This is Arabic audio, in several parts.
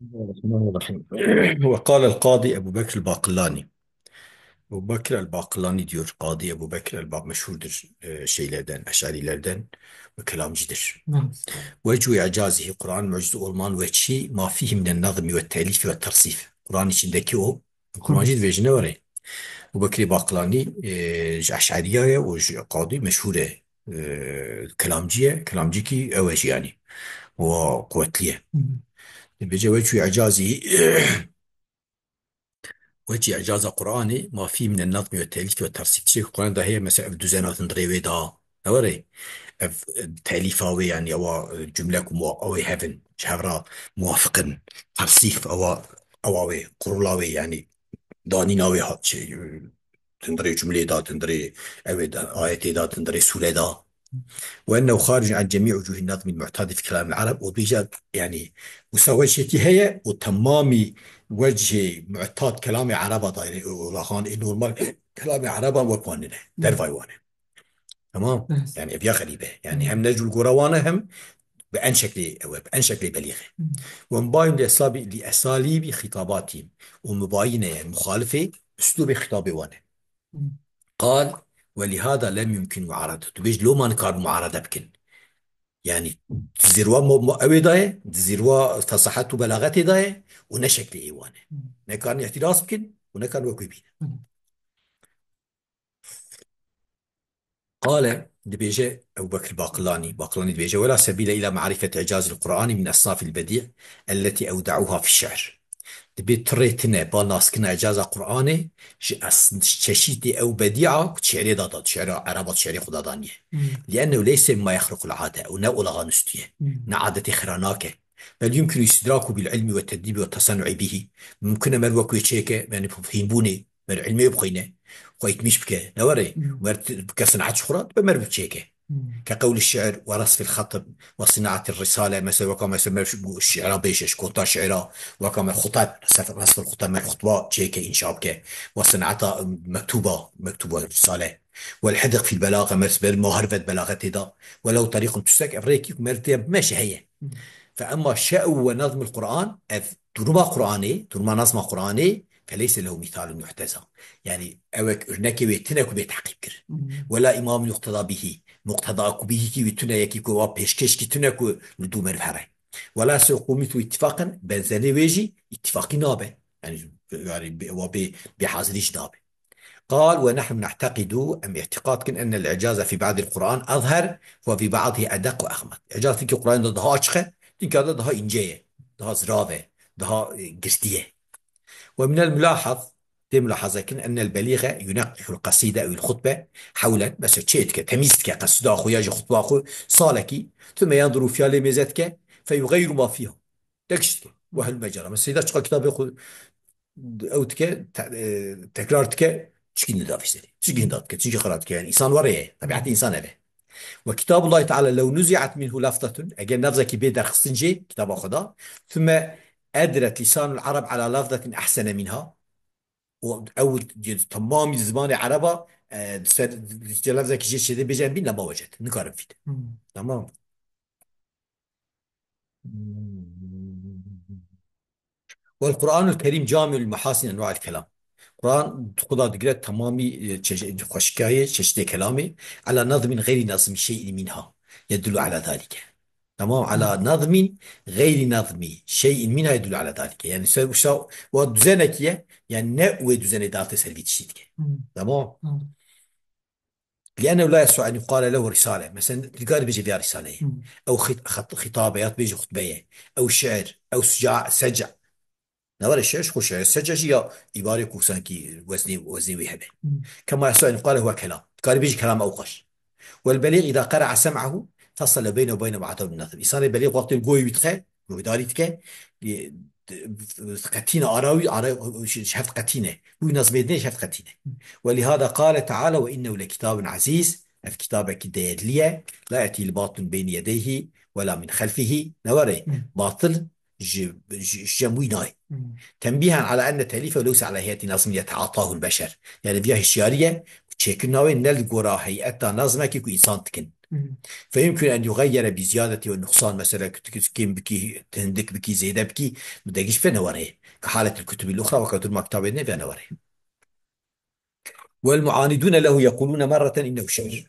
بسم الله الرحمن الرحيم. وقال القاضي أبو بكر الباقلاني. Ebu Bekir el-Bakılani diyor. Kadı Ebu Bekir meşhurdur şeylerden, Eşarilerden ve kelamcıdır. Evet. Vecu icazihi Kur'an mucize olman veçhi ma fihi minen nazmi ve telifi ve tersif. Kur'an içindeki o Kur'ancı Evet. vecine var ya. Ebu Bekir Bakılani Eşariye o kadı meşhure kelamcıya, kelamcı ki evet yani. O kuvvetliye. Bece vecu icazihi وجه إعجاز قرآني ما فيه من النظم والتأليف والترسيب شيء القرآن ده هي مثلا düzenat دري دا أوري تأليف أو يعني أو جملة أو هيفن شهرة موافقا ترسيف أو قرولاوي يعني داني ناوي هات شيء تندري جملة دا تندري أو دا آية دا تندري سورة دا وأنه خارج عن جميع وجوه النظم المعتاد في كلام العرب وبيجا يعني مساوي شيء هي وتمامي وجه معتاد كلام عرب دايري ولاخان إنه نورمال كلام عرب وكواننا ترفايوانه تمام Evet. يعني ابيا غريبة يعني هم Evet. نجو القروانه هم بأن شكل أو بأن شكل بليغة ومباين لأساليب خطاباتهم ومباينة يعني مخالفة أسلوب خطابي وانا قال ولهذا لم يمكن معارضته بيج لو ما نكاد معارضة بكن يعني زیروا اوی دای زیروا فصاحت و بلاغت دای و نه شکل ایوانه نه کان اعتراض بکن و نه کان وکوی بین قال دبيجة أبو بكر باقلاني دبيجة ولا سبيل إلى معرفة إعجاز القرآن من أصناف البديع التي أودعوها في الشعر دبي تريتنا بالناسكنا إعجاز قرآني ششيتي أو بديعة شعري ضاد شعر عربة شعري خدا دانية لأنه ليس مما يخرق العادة أو نوع لغانستيه نعادة خراناك بل يمكن استدراكه بالعلم والتدريب والتصنع به ممكن مروك ويتشيك يعني فهمبوني من علمي يبقينا خويت مش بك نوري مرت بكسنعة شخرات بمر بتشيك كقول الشعر ورصف الخطب وصناعة الرسالة مثلا وكما يسمى الشعراء بيشش كونتا شعراء وكما الخطاب رصف الخطاب من الخطبة تشيك إنشابك وصناعتها مكتوبة الرسالة والحدق في البلاغة مثل مهرفة بلاغة دا ولو طريق تستك أفريكي مرتب ماشي هي فأما الشأو ونظم القرآن ترما قرآني ترما نظم قرآني فليس له مثال يحتذى يعني أوك هناك بيتنك بيتحقيق ولا إمام يقتضى به مقتضى به كي بيتنا يكي كوا بيشكش كي تنا كو ندوم الفرع ولا سيقومت اتفاقا بنزاني ويجي اتفاقي نابه يعني بحاضريش نابه قال ونحن نعتقد أم اعتقاد كن أن الإعجاز في بعض القرآن أظهر وفي بعضه أدق وأغمق إعجاز في القرآن ده ها أشخه تنك هذا ده إنجية ده زراوة ده قرستية ومن الملاحظ دي ملاحظة كن أن البليغة ينقح القصيدة أو الخطبة حولا بس تشيتك تميزتك قصيدة أخو ياجي خطبة أخو صالك ثم ينظر فيها لميزتك فيغير ما فيها تكشتك وهل مجرى بس إذا تشغل كتاب يقول او تكه تكرار تكه تشكين نضاف يستري تشكين نضاف تشكين خراب تكه يعني انسان وريه طبيعه انسان هذا وكتاب الله تعالى لو نزعت منه لفظه اجل لفظه كي بيدر خصنجي كتاب خدا ثم أدرت لسان العرب على لفظة أحسن منها أو تمام زمان عربة لفظة كي جيش بيجان بين لما وجدت نقارن فيه تمام والقرآن الكريم جامع المحاسن أنواع الكلام قرآن خدا دقيقة تمامي خشكاية ششتي كلامي على نظم غير نظم شيء منها يدل على ذلك تمام على نظم غير نظم شيء منها يدل على ذلك يعني سو ودزنك يعني نأوي دزن دارت سلبيت شيء تمام لأنه لا يسوع أن يقال له رسالة مثلا تلقى بيجي فيها رسالة أو خطابات بيجي خطبية أو شعر أو سجع نوار الشعر خوش السجع هي عبارة كوسان كي وزني ويهبه كما يسوع أن يقال هو كلام قال بيجي كلام أوقش والبليغ إذا قرع سمعه فصل بينه وبين بعضه النظر إنسان البليغ وقت الجوي بيتخه وبداريتك قتينة أراوي شفت قتينة هو نظم يدني شفت قتينة ولهذا قال تعالى وإنه لكتاب عزيز الكتاب كدير ليه لا يأتي الباطل بين يديه ولا من خلفه نوري باطل جمويناي، مم. تنبيها على أن تأليفه ليس على هيئة نظم يتعاطاه البشر. يعني بيها الشيارية تشيكناوي نلقوا هيئة نظمة كيكو إنسان تكن. مم. فيمكن أن يغير بزيادة والنقصان، مثلا كيم بكي تهندك بكي زيادة بكي بدقيش فينا وريه كحالة الكتب الأخرى وكتب المكتبين فينا وريه. والمعاندون له يقولون مرة إنه شعر،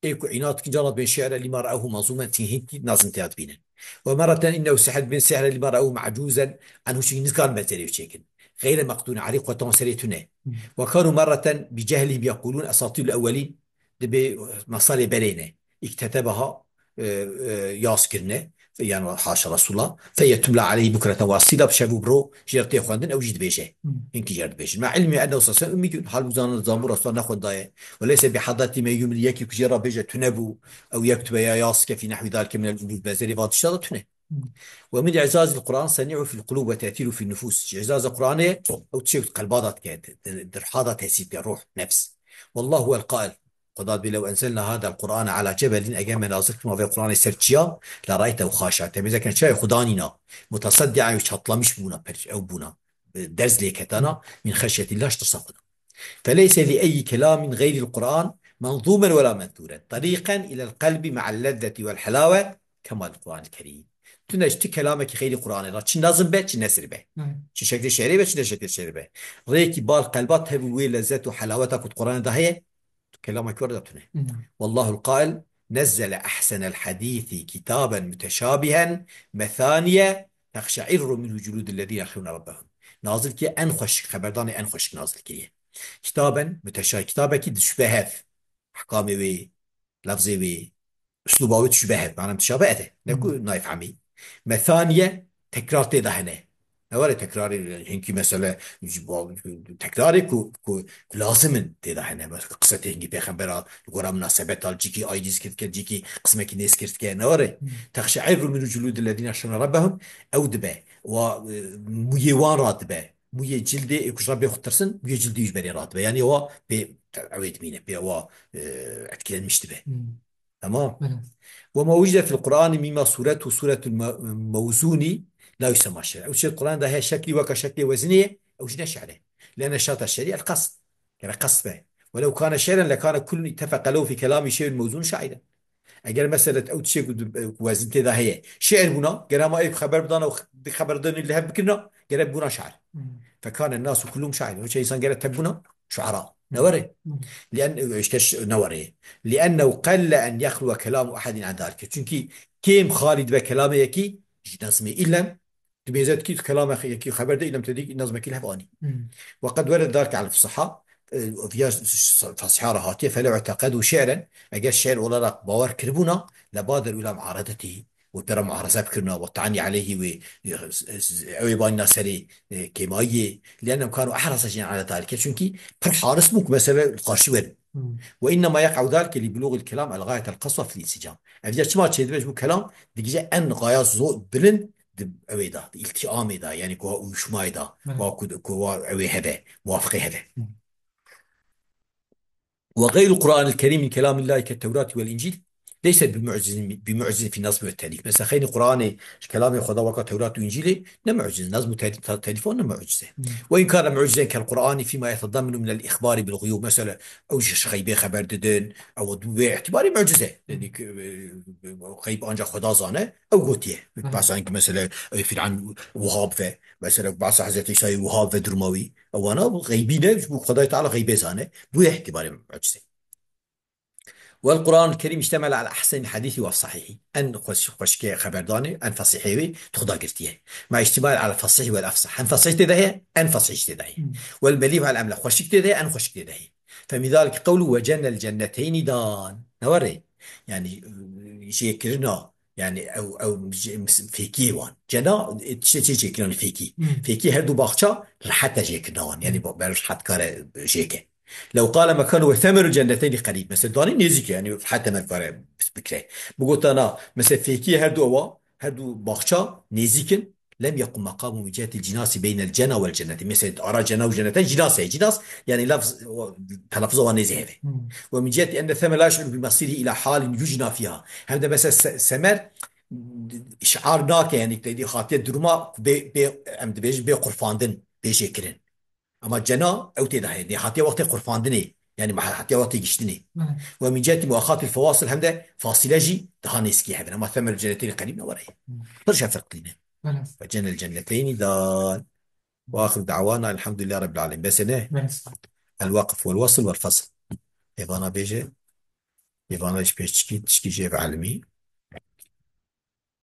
إيكو عناد جرت بين شعر لما رأوه منظومة هندي نازم تياد بينا، ومرة إنه سحد بين سحر لما رأوه معجوزا عنه شيء نزقان مزاري وشيكن غير مقتون عليه قطعون سريتنا. مم. وكانوا مرة بجهلهم يقولون أساطير الأولين دبي مصاري برينة اكتتبها ياسكرنا، يعني حاشا رسول الله، فيتملى عليه بكرة واصيلة بشابو برو جرتي خواندن أو جيد بيشه. مم. إنك جرد بيش مع علمي أنه صلى الله عليه وسلم حال وزان الزامور أصلا ناخد ضايع، وليس بحضرة ما يملي يكي كجرا بيجا تنبو أو يكتب يا ياسك في نحو ذلك من الأمور بازري فات الشرط. مم. ومن إعزاز القرآن صنيعه في القلوب وتأثيره في النفوس. إعزاز القرآن أو تشيء قلبات كات درحاضة تسيب الروح نفس. والله هو القائل قضاد لو أنزلنا هذا القرآن على جبل أجام منازلكم في القرآن سرتشيا لرأيته خاشعا. إذا كان شيء خدانينا متصدعا يشطلا مش بونا أو بونا درز مم. ليكتانا من خشية الله اشتصفنا. فليس لأي كلام غير القرآن منظوما ولا منثورا طريقا إلى القلب مع اللذة والحلاوة كما القرآن الكريم. تنجت كلامك غير القرآن را چی نظم به چی نثر به، نعم. چی شکل شعری به چی شکل شعری به، ريكي بال قلبات هبوي لذة وحلاوتها كنت قرآن ده هي كلامك وردتنا. مم. والله القائل نزل أحسن الحديث كتابا متشابها مثانية تقشعر منه جلود الذين يخشون ربهم. نازل كي أنخش خبرداني أنخش نازل كي كتابا متشابه كتابك تشبهه أحكامي وي لفظي وي اسلوبه تشبهه معنى متشابهته نكو مم. نايف عمي. مثانية تكرار تدهنه نواري تكراري هنكي مثلا تكراري كو لازم تدهنه بس قصة هنكي بيخبرها يقول مناسبات الجيكي ايديز كت كت جيكي قسمة كي نيس كت كي نواري مم. تخشعر من جلود الذين يخشون ربهم او دبا وميوان راتبه مويه جلدي يكش ربي يخترسن مويه جلدي يجبري راتبه يعني هو عويد مينه هو اتكلم مشتبه. مم. تمام. بلى. وما وجد في القرآن مما صورته صورة الموزون لا يسمى شعر. أو شيء القرآن ده هي شكلي وكشكل وزنية أو جنا شعره، لأن الشرط الشرعي القصد يعني قصد به. ولو كان شعرا لكان كل اتفق له في كلام شيء موزون شاعرا. أجل مسألة أو شيء وزن كذا هي شعر بنا قال ما أي خبر بدنا بخبر دون اللي هب كنا قال بنا شعر. مم. فكان الناس كلهم شاعر وشيء إنسان قال تبنا شعراء مم. نوري. مم. لأن إيش نوري لأنه قل أن يخلو كلام أحد عن ذلك çünkü كيم خالد بكلامه يكي نظمي إلم بميزات كي كلامه يكي خبر ده إلم تديك نظمه كي الهفاني. مم. وقد ورد ذلك على الفصحاء في فصحاء رهاتية فلو اعتقدوا شعرا أجل الشعر ولا لا باور كربونا لبادر إلى معارضته وترى معارضة بكرنا والتعني عليه ويبان ناصري كيماية لأنهم كانوا أحرص على ذلك çünkü حارس ممكن مثلا القارشي ورد. مم. وإنما يقع ذلك لبلوغ الكلام الغاية القصوى في الانسجام. أفجأ شما تشيد بيش بو كلام ديجي أن غاية زو بلن أوي دا التئام دا يعني كوا وشماي دا بلى. كوا أوي هذا موافقي هذا. مم. وغير القرآن الكريم من كلام الله كالتوراة والإنجيل ليس بمعجز في النظم والتأليف. مثلا خير القرآن كلام خدا وقت التوراة والإنجيل نمعجز نظم تأليف معجزة. مم. وإن كان معجزا كالقرآن فيما يتضمن من الإخبار بالغيوب مثلا أو غيبة خبر ددن أو باعتبار معجزة يعني مم. غيب أنجا خدا زانه أو قوتيه بلى. مثلا في عن وهاب في مثلا بعض حضرت عيسى وهاب في درماوي أو أنا غيبينه خدا تعالى غيبة زانه بو اعتبار معجزة. والقرآن الكريم اشتمل على أحسن الحديث والصحيح أن خشكي خبرداني أن فصيحي تخضع قرتيه مع اشتمال على الفصيح والأفصح أن فصيح تدهي أن فصيح تدهي مم. والبليغ على الأملاح خشك تدهي أن خشك تدهي. فمن ذلك قوله وجنة الجنتين دان نوري يعني شيء كرنا يعني أو فيكي وان جنا شيء كرنا فيكي مم. فيكي هردو باخشة رحتة شيء كرنا يعني مم. بعرف حد كار شيء. لو قال مكانه وثمر الجنتين قريب مثل داني نيزك يعني حتى ما الفرق بكره بقول أنا مثل فيكي هردو باخشة نيزكن لم يقم مقام من جهة الجناس بين الجنة والجنة مثل أرى جنة وجنتين جناس هي جناس يعني لفظ تلفظ ونزه هذا. مم. ومن جهة أن الثمر لا يشعر بمصيره إلى حال يجنى فيها هذا بس الثمر اشعار ناکه یعنی تدی خاطر درما به ام دبیج به قرفاندن به شکرین اما جنا او تدا هي حتى وقت قرفاندني يعني مع حتى وقت يجتني ومن جهه مؤاخاه الفواصل همده فاصله جي دهانيسكي هذا ما ثمر الجنتين قريبنا وراي برشا فرق لنا فجنة الجنتين دار واخر دعوانا الحمد لله رب العالمين بس انا الوقف والوصل والفصل ايضانا بيجي ايضانا ايش بيش تشكي جيب علمي